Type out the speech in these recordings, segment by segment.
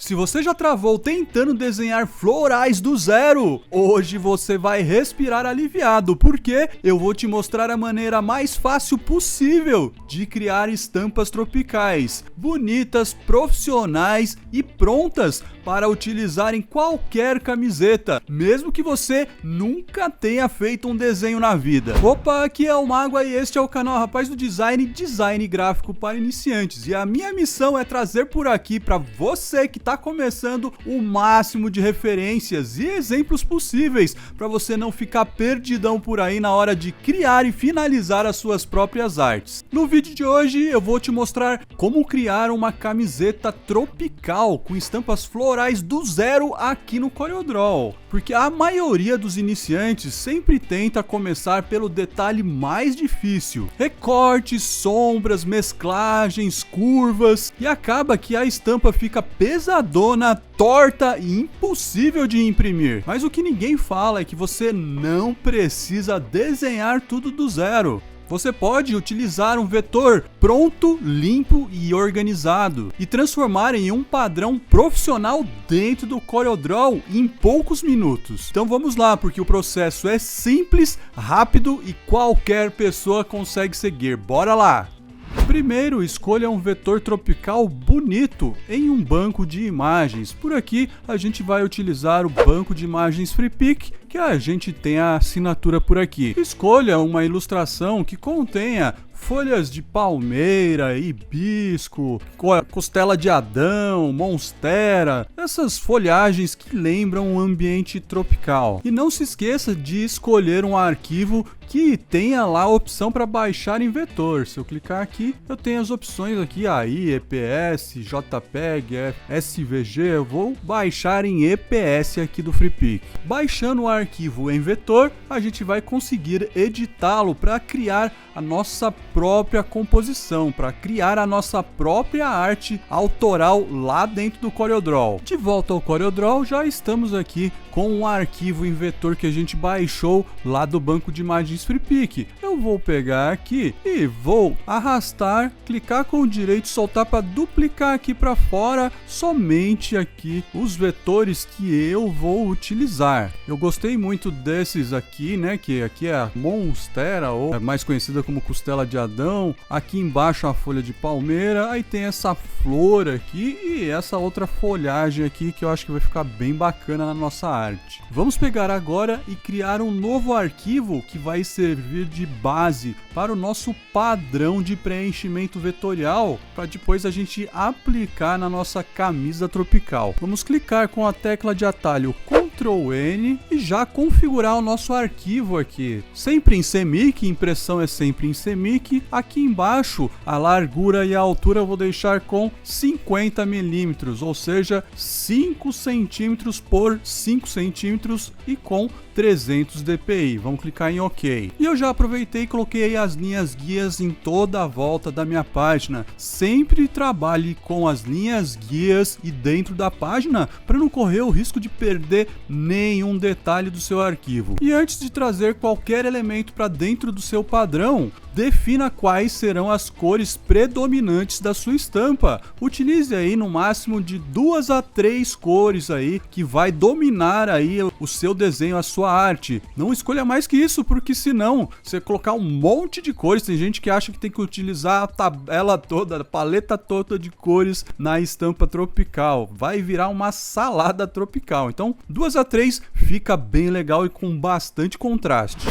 Se você já travou tentando desenhar florais do zero, hoje você vai respirar aliviado, porque eu vou te mostrar a maneira mais fácil possível de criar estampas tropicais, bonitas, profissionais e prontas para utilizar em qualquer camiseta, mesmo que você nunca tenha feito um desenho na vida. Opa, aqui é o Mágoa e este é o canal Rapaz do Design, design gráfico para iniciantes. E a minha missão é trazer por aqui para você que está começando o máximo de referências e exemplos possíveis para você não ficar perdidão por aí na hora de criar e finalizar as suas próprias artes. No vídeo de hoje eu vou te mostrar como criar uma camiseta tropical com estampas florais do zero aqui no CorelDRAW, porque a maioria dos iniciantes sempre tenta começar pelo detalhe mais difícil, recortes, sombras, mesclagens, curvas, e acaba que a estampa fica pesadona, torta e impossível de imprimir. Mas o que ninguém fala é que você não precisa desenhar tudo do zero. Você pode utilizar um vetor pronto, limpo e organizado e transformar em um padrão profissional dentro do CorelDRAW em poucos minutos. Então vamos lá, porque o processo é simples, rápido e qualquer pessoa consegue seguir. Bora lá! Primeiro, escolha um vetor tropical bonito em um banco de imagens. Por aqui, a gente vai utilizar o banco de imagens Freepik, que a gente tem a assinatura por aqui. Escolha uma ilustração que contenha folhas de palmeira, hibisco, costela de Adão, monstera, essas folhagens que lembram um ambiente tropical. E não se esqueça de escolher um arquivo que tenha lá a opção para baixar em vetor. Se eu clicar aqui, eu tenho as opções aqui, AI, EPS, JPEG, SVG, eu vou baixar em EPS aqui do Freepik. Baixando o arquivo em vetor, a gente vai conseguir editá-lo para criar a nossa própria composição, para criar a nossa própria arte autoral lá dentro do CorelDRAW. De volta ao CorelDRAW, já estamos aqui com um arquivo em vetor que a gente baixou lá do banco de imagens Freepik. Eu vou pegar aqui e vou arrastar, clicar com o direito, soltar para duplicar aqui para fora somente aqui os vetores que eu vou utilizar. Eu gostei muito desses aqui, né, que aqui é a monstera, ou é mais conhecida como costela de Adão. Aqui embaixo a folha de palmeira, aí tem essa flor aqui e essa outra folhagem aqui que eu acho que vai ficar bem bacana na nossa arte. Vamos pegar agora e criar um novo arquivo que vai servir de base para o nosso padrão de preenchimento vetorial, para depois a gente aplicar na nossa camisa tropical. Vamos clicar com a tecla de atalho Ctrl N e já configurar o nosso arquivo aqui, sempre em CMYK, impressão é sempre em CMYK. Aqui embaixo a largura e a altura eu vou deixar com 50 milímetros, ou seja, 5 centímetros por 5 centímetros e com 300 dpi. Vamos clicar em OK. E eu já aproveitei e coloquei as linhas guias em toda a volta da minha página. Sempre trabalhe com as linhas guias e dentro da página para não correr o risco de perder nenhum detalhe do seu arquivo. E antes de trazer qualquer elemento para dentro do seu padrão, defina quais serão as cores predominantes da sua estampa. Utilize aí no máximo de 2 a 3 cores aí que vai dominar aí o seu desenho, a sua arte. Não escolha mais que isso, porque senão você colocar um monte de cores, tem gente que acha que tem que utilizar a tabela toda, a paleta toda de cores na estampa tropical. Vai virar uma salada tropical. Então 2 a 3 fica bem legal e com bastante contraste.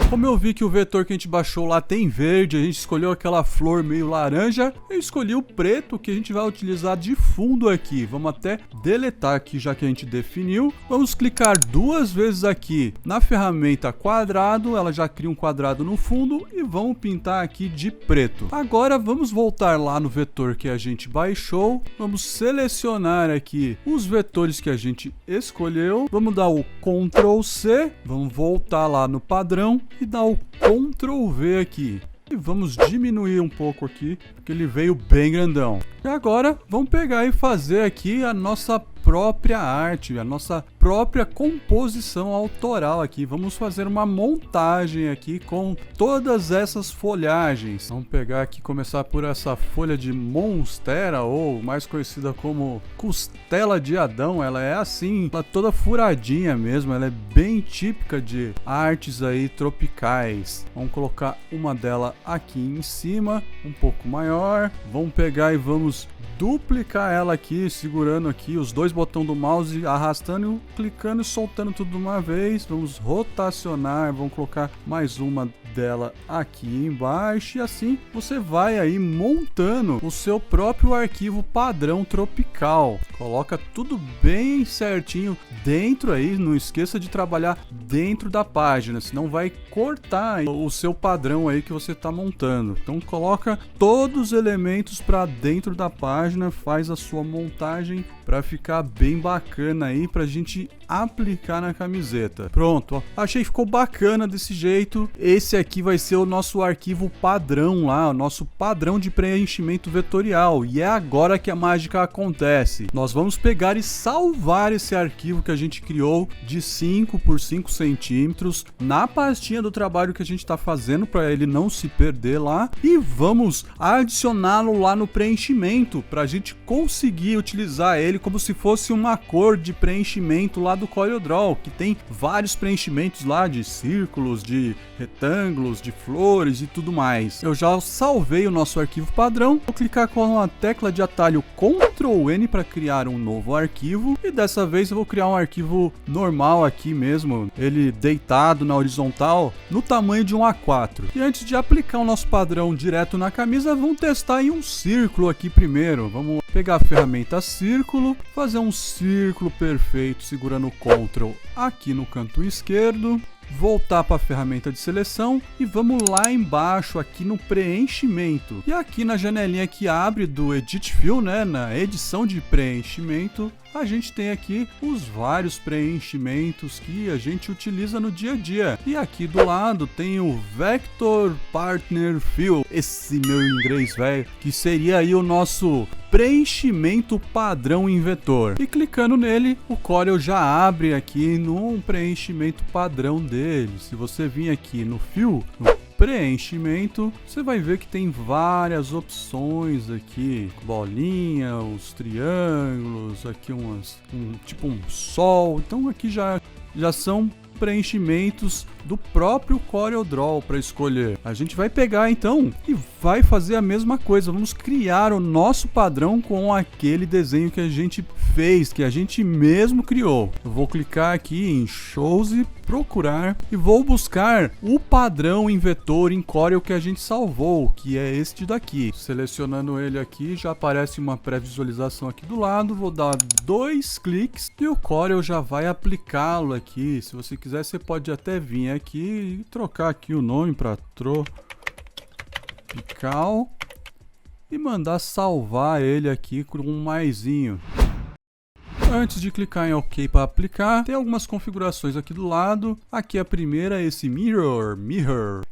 Como eu vi que o vetor que a gente baixou lá tem verde, a gente escolheu aquela flor meio laranja, eu escolhi o preto que a gente vai utilizar de fundo aqui. Vamos até deletar aqui já que a gente definiu. Vamos clicar 2 vezes aqui na ferramenta quadrado, ela já cria um quadrado no fundo e vamos pintar aqui de preto. Agora vamos voltar lá no vetor que a gente baixou, vamos selecionar aqui os vetores que a gente escolheu, vamos dar o Ctrl C, vamos voltar lá no padrão e dar o Ctrl V aqui. E vamos diminuir um pouco aqui, porque ele veio bem grandão. E agora vamos pegar e fazer aqui a nossa própria arte, a nossa própria composição autoral aqui. Vamos fazer uma montagem aqui com todas essas folhagens. Vamos pegar aqui, começar por essa folha de monstera, ou mais conhecida como costela de Adão. Ela é assim, ela toda furadinha mesmo, ela é bem típica de artes aí tropicais. Vamos colocar uma dela aqui em cima, um pouco maior. Vamos pegar e vamos duplicar ela aqui, segurando aqui os dois botões do mouse, arrastando, clicando e soltando tudo de uma vez. Vamos rotacionar, vamos colocar mais uma dela aqui embaixo, e assim você vai aí montando o seu próprio arquivo padrão tropical. Coloca tudo bem certinho dentro aí, não esqueça de trabalhar dentro da página, senão vai cortar o seu padrão aí que você está montando. Então coloca todos os elementos para dentro da página, faz a sua montagem para ficar bem bacana aí pra gente aplicar na camiseta. Pronto, ó. Achei que ficou bacana desse jeito. Esse aqui vai ser o nosso arquivo padrão lá, o nosso padrão de preenchimento vetorial. E é agora que a mágica acontece. Nós vamos pegar e salvar esse arquivo que a gente criou de 5 por 5 centímetros na pastinha do trabalho que a gente está fazendo para ele não se perder lá, e vamos adicioná-lo lá no preenchimento para a gente conseguir utilizar ele como se fosse uma cor de preenchimento lá do CorelDRAW, que tem vários preenchimentos lá de círculos, de retângulos, de flores e tudo mais. Eu já salvei o nosso arquivo padrão. Vou clicar com a tecla de atalho Ctrl N para criar um novo arquivo, e dessa vez eu vou criar um arquivo normal aqui mesmo, ele deitado na horizontal no tamanho de um A4. E antes de aplicar o nosso padrão direto na camisa, vamos testar em um círculo aqui primeiro. Vamos pegar a ferramenta círculo, fazer um círculo perfeito segurando o Ctrl aqui no canto esquerdo, voltar para a ferramenta de seleção e vamos lá embaixo aqui no preenchimento. E aqui na janelinha que abre do Edit Fill, né, na edição de preenchimento, a gente tem aqui os vários preenchimentos que a gente utiliza no dia a dia. E aqui do lado tem o Vector Partner Fill, esse meu inglês velho, que seria aí o nosso preenchimento padrão em vetor. E clicando nele, o Corel já abre aqui num preenchimento padrão dele. Se você vir aqui no Fill, no preenchimento, você vai ver que tem várias opções aqui, bolinha, os triângulos, aqui tipo um sol. Então aqui já são preenchimentos do próprio CorelDRAW para escolher. A gente vai pegar então e vai fazer a mesma coisa. Vamos criar o nosso padrão com aquele desenho que a gente fez, que a gente mesmo criou. Eu vou clicar aqui em Shows e procurar e vou buscar o padrão em vetor em Corel que a gente salvou, que é este daqui. Selecionando ele aqui, já aparece uma pré-visualização aqui do lado. Vou dar 2 cliques e o Corel já vai aplicá-lo aqui. Se você quiser, você pode até vir aqui e trocar aqui o nome para Tropical e mandar salvar ele aqui com um maisinho. Antes de clicar em OK para aplicar, tem algumas configurações aqui do lado. Aqui a primeira é esse mirror,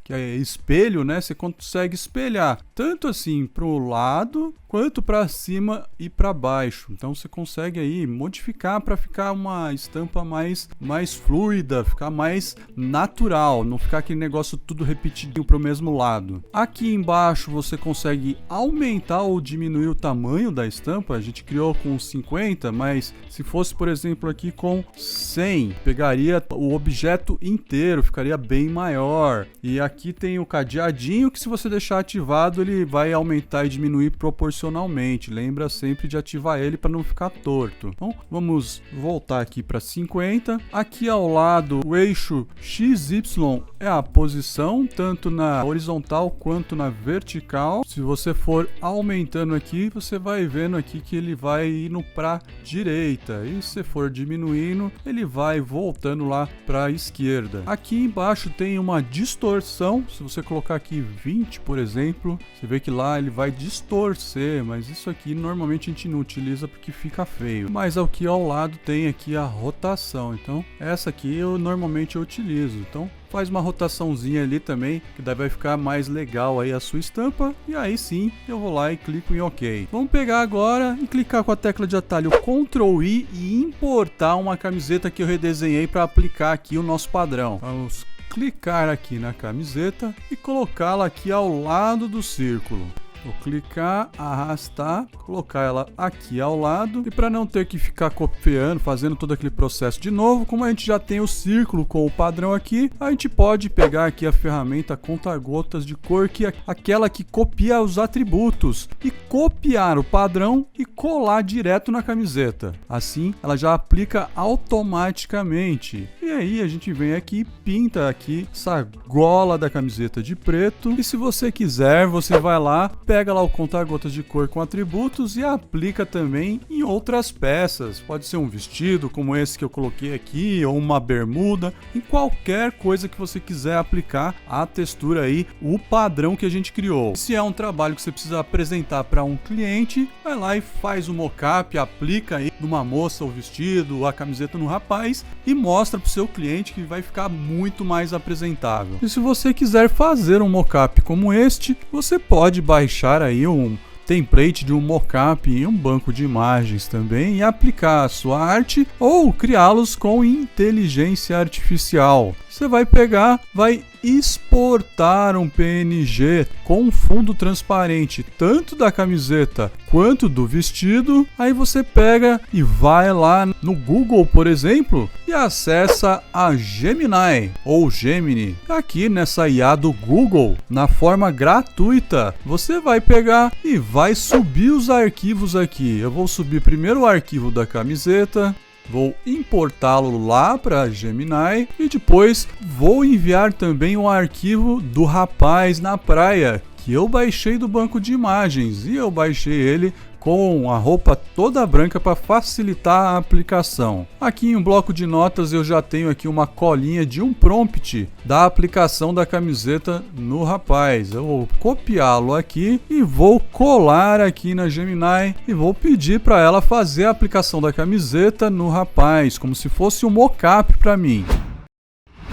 que é espelho, né? Você consegue espelhar tanto assim para o lado quanto para cima e para baixo. Então você consegue aí modificar para ficar uma estampa mais fluida, ficar mais natural, não ficar aquele negócio tudo repetidinho para o mesmo lado. Aqui embaixo você consegue aumentar ou diminuir o tamanho da estampa. A gente criou com 50, mas se fosse, por exemplo, aqui com 100, pegaria o objeto inteiro, ficaria bem maior. E aqui tem o cadeadinho que, se você deixar ativado, ele vai aumentar e diminuir proporcionalmente. Lembra sempre de ativar ele para não ficar torto. Então, vamos voltar aqui para 50. Aqui ao lado, o eixo XY é a posição, tanto na horizontal quanto na vertical. Se você for aumentando aqui, você vai vendo aqui que ele vai indo para direita. E se for diminuindo, ele vai voltando lá para a esquerda. Aqui embaixo tem uma distorção. Se você colocar aqui 20, por exemplo, você vê que lá ele vai distorcer, mas isso aqui normalmente a gente não utiliza porque fica feio. Mas aqui ao lado tem aqui a rotação. Então essa aqui normalmente eu utilizo. Então faz uma rotaçãozinha ali também, que daí vai ficar mais legal aí a sua estampa. E aí sim, eu vou lá e clico em OK. Vamos pegar agora e clicar com a tecla de atalho Ctrl I e importar uma camiseta que eu redesenhei para aplicar aqui o nosso padrão. Vamos clicar aqui na camiseta e colocá-la aqui ao lado do círculo. Vou clicar, arrastar, colocar ela aqui ao lado. E para não ter que ficar copiando, fazendo todo aquele processo de novo, como a gente já tem o círculo com o padrão aqui, a gente pode pegar aqui a ferramenta conta-gotas de cor, que é aquela que copia os atributos, e copiar o padrão e colar direto na camiseta. Assim, ela já aplica automaticamente. E aí a gente vem aqui e pinta aqui essa gola da camiseta de preto. E se você quiser, você vai lá, pega lá o conta-gotas de cor com atributos e aplica também em outras peças. Pode ser um vestido como esse que eu coloquei aqui, ou uma bermuda, em qualquer coisa que você quiser aplicar a textura aí, o padrão que a gente criou. Se é um trabalho que você precisa apresentar para um cliente, vai lá e faz o mockup, aplica aí numa moça o vestido, a camiseta no rapaz e mostra para o seu cliente, que vai ficar muito mais apresentável. E se você quiser fazer um mockup como este, você pode baixar aí um template de um mockup em um banco de imagens também e aplicar a sua arte ou criá-los com inteligência artificial. Você vai pegar, vai exportar um PNG com fundo transparente, tanto da camiseta quanto do vestido. Aí você pega e vai lá no Google, por exemplo, e acessa a Gemini ou Gemini. Aqui nessa IA do Google, na forma gratuita, você vai pegar e vai subir os arquivos aqui. Eu vou subir primeiro o arquivo da camiseta, vou importá-lo lá para a Gemini e depois vou enviar também um arquivo do rapaz na praia que eu baixei do banco de imagens, e eu baixei ele com a roupa toda branca para facilitar a aplicação. Aqui em um bloco de notas eu já tenho aqui uma colinha de um prompt da aplicação da camiseta no rapaz. Eu vou copiá-lo aqui e vou colar aqui na Gemini e vou pedir para ela fazer a aplicação da camiseta no rapaz, como se fosse um mockup para mim.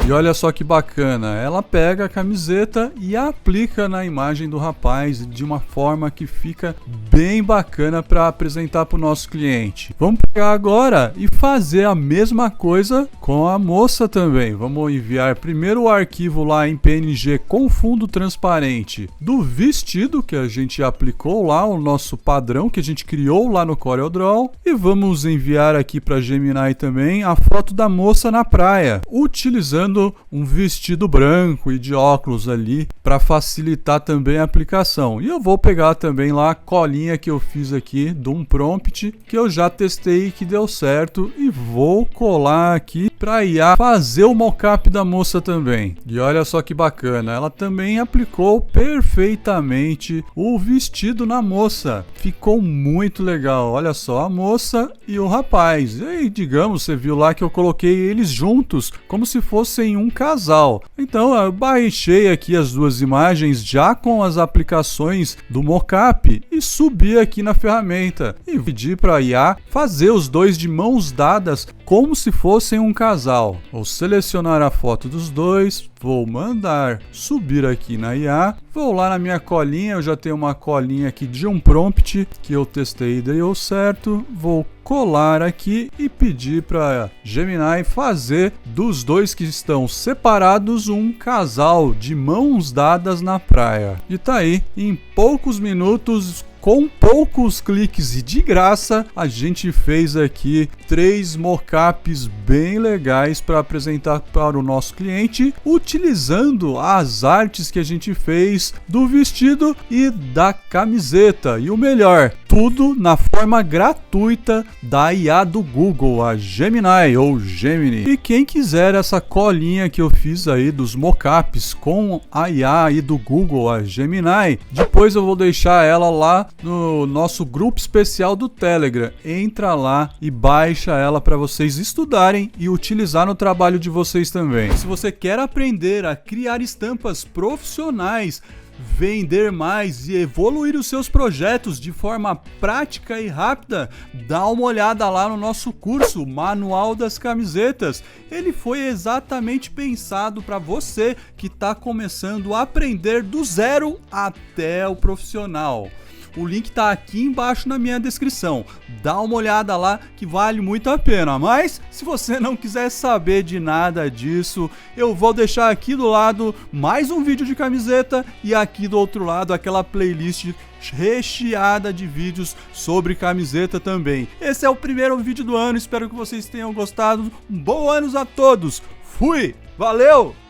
E olha só que bacana, ela pega a camiseta e aplica na imagem do rapaz de uma forma que fica bem bacana para apresentar para o nosso cliente. Vamos pegar agora e fazer a mesma coisa com a moça também. Vamos enviar primeiro o arquivo lá em PNG com fundo transparente do vestido que a gente aplicou lá, o nosso padrão que a gente criou lá no CorelDRAW, e vamos enviar aqui para Gemini também a foto da moça na praia, utilizando um vestido branco e de óculos ali para facilitar também a aplicação. E eu vou pegar também lá a colinha que eu fiz aqui de um prompt que eu já testei e que deu certo, e vou colar aqui para IA fazer o mockup da moça também. E olha só que bacana, ela também aplicou perfeitamente o vestido na moça. Ficou muito legal. Olha só, a moça e o rapaz. E aí, digamos, você viu lá que eu coloquei eles juntos como se fossem um casal. Então eu baixei aqui as duas imagens já com as aplicações do mockup e subi aqui na ferramenta e pedi para a IA fazer os dois de mãos dadas como se fossem um casal. Vou selecionar a foto dos dois, vou mandar subir aqui na IA, vou lá na minha colinha, eu já tenho uma colinha aqui de um prompt que eu testei e deu certo, vou colar aqui e pedir para Gemini fazer dos dois que estão separados um casal de mãos dadas na praia. E tá aí, em poucos minutos, com poucos cliques e de graça, a gente fez aqui 3 mockups bem legais para apresentar para o nosso cliente, utilizando as artes que a gente fez do vestido e da camiseta. E o melhor, tudo na forma gratuita da IA do Google, a Gemini ou Gemini. E quem quiser essa colinha que eu fiz aí dos mockups com a IA aí do Google, a Gemini, depois eu vou deixar ela lá no nosso grupo especial do Telegram. Entra lá e baixa ela para vocês estudarem e utilizar no trabalho de vocês também. Se você quer aprender a criar estampas profissionais vender mais e evoluir os seus projetos de forma prática e rápida, dá uma olhada lá no nosso curso Manual das Camisetas. Ele foi exatamente pensado para você que está começando a aprender do zero até o profissional. O link tá aqui embaixo na minha descrição. Dá uma olhada lá que vale muito a pena. Mas se você não quiser saber de nada disso, eu vou deixar aqui do lado mais um vídeo de camiseta e aqui do outro lado aquela playlist recheada de vídeos sobre camiseta também. Esse é o primeiro vídeo do ano, espero que vocês tenham gostado. Um bom ano a todos. Fui! Valeu!